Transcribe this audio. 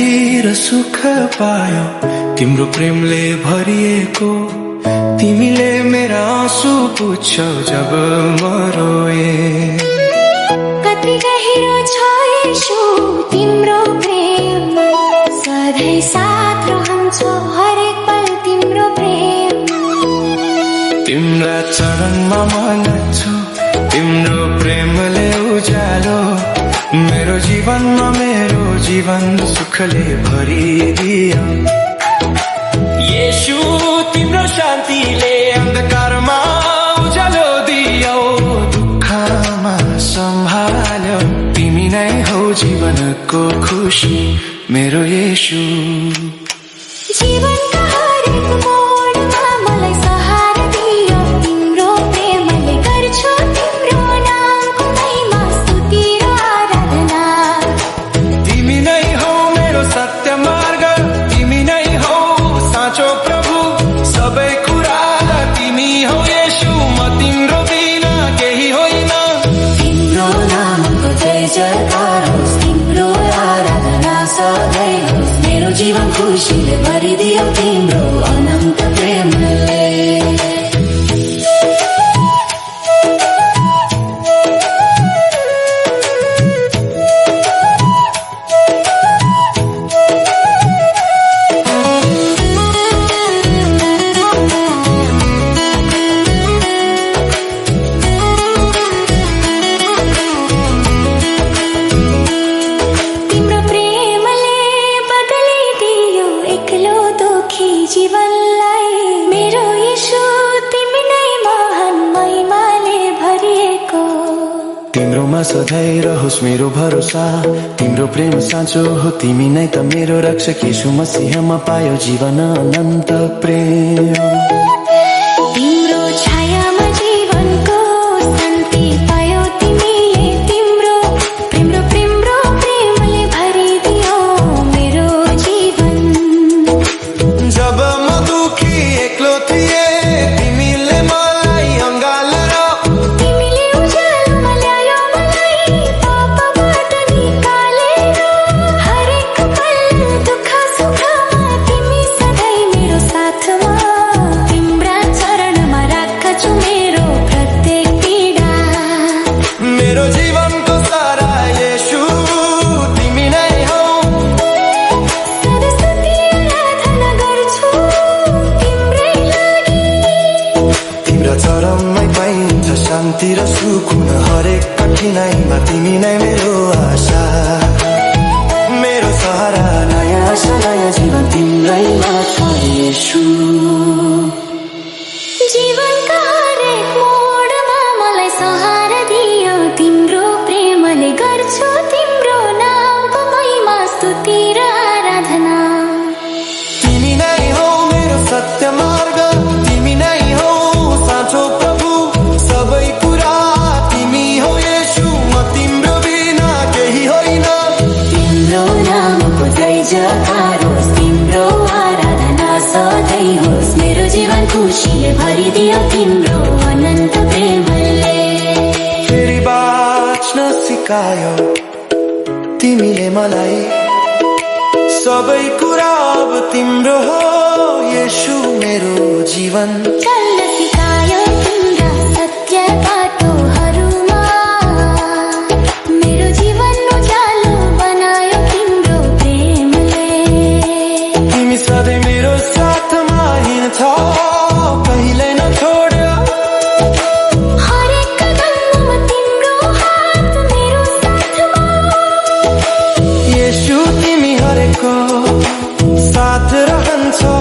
र सुख पायो तिम्रो प्रेमले भरिएको। तिमीले मेरा आँसु पुछ्यौ जब म रोए। कति गहिरो छ येशू तिम्रो प्रेम, सधैँ साथ रहन्छौ हरेक पल तिम्रो प्रेम। तिम्रा चरणमा म नाच्छु, तिम्रो प्रेमले उज्यालो मेरो जीवनमा, मेरो जीवन सुखले भरिदियो। येशू तिम्रो शान्तिले अन्धकारमा उज्यालो दियो, दुःखमा सम्हाल्यो। तिमी नै हौ जीवनको खुसी मेरो येशू। जीवनका हरेक मोडमा मलाई सहारा दियो तिम्रो प्रेमले। गर्छु तिम्रो नामको महिमा, स्तुति र आराधना। तिमी नै हौ मेरो सत्य मार्ग, तिमी नै हौ साँचो प्रभु। सबै कुरा तिमी हौ येशू, म तिम्रो बिना केही होइन। तिम्रो नामको जय जयकार होस्, तिम्रो आराधना सधैँ होस्। मेरो जीवन खुसीले भरिदियो तिम्रो अनन्त प्रेमले। जीवनलाई मेरो येशू तिमी नै महान महिमाले भरिएको। तिम्रोमा सधैँ रहोस् मेरो भरोसा, तिम्रो प्रेम साँचो हो, तिमी नै त मेरो रक्षक। येशू मसीहमा पायो जीवन अनन्त प्रेम। तिम्रो छायामा जीवनको शान्ति पायो तिमीले। तिम्रो प्रेमले भरिदियो मेरो जीवन। जब म दुखी एक्लो थिएँ, तिमीले मलाई अँगालेर। तिमीले उज्यालोमा ल्यायो मलाई पापबाट निकालेर। हरेक पल दुःख सुखमा तिमी सधैँ मेरो साथमा। तिम्रा चरणमा राख्छु मेरो प्रत्येक पीडा। मेरो जीवनको सारा येशू तिमी नै हौ। सदा स्तुति आराधना गर्छु तिम्रै लागि। तिम्रा चरणमै पाइन्छ शान्ति र सुकुन, हरेक कठिनाइमा तिमी नै मेरो आशा। मेरो सहारा, नयाँ आशा, नयाँ जीवन तिम्रैमा छ येशू। जीवनका हरेक मोडमा मलाई सहारा दियो तिम्रो प्रेमले। गर्छु तिम्रो नामको महिमा, स्तुति र आराधना। तिमी नै हौ मेरो सत्य मार्ग, तिमी नै हौ साँचो प्रभु। सबै कुरा तिमी हौ येशू, म तिम्रो बिना केही होइन। तिम्रो नामको जय जयकार होस्, तिम्रो आराधना सधैँ होस्। मेरो जीवन खुसीले भरिदियो तिम्रो अनन्त प्रेमले। फेरि बाँच्न सिकायो तिमीले मलाई, सबै कुरा अब तिम्रो हो येशू मेरो जीवन। चल्न सिकायो तिम्रा सत्य बाटोहरूमा। मेरो जीवन उज्यालो बनायो तिम्रो प्रेमले। तिमी सधैँ मेरो साथमा हिँड्छौ, कहिल्यै नछोड्यो। हरेक कदममा तिम्रो हात मेरो साथमा। येशू तिमी हरेकको साथ रहन्छौ।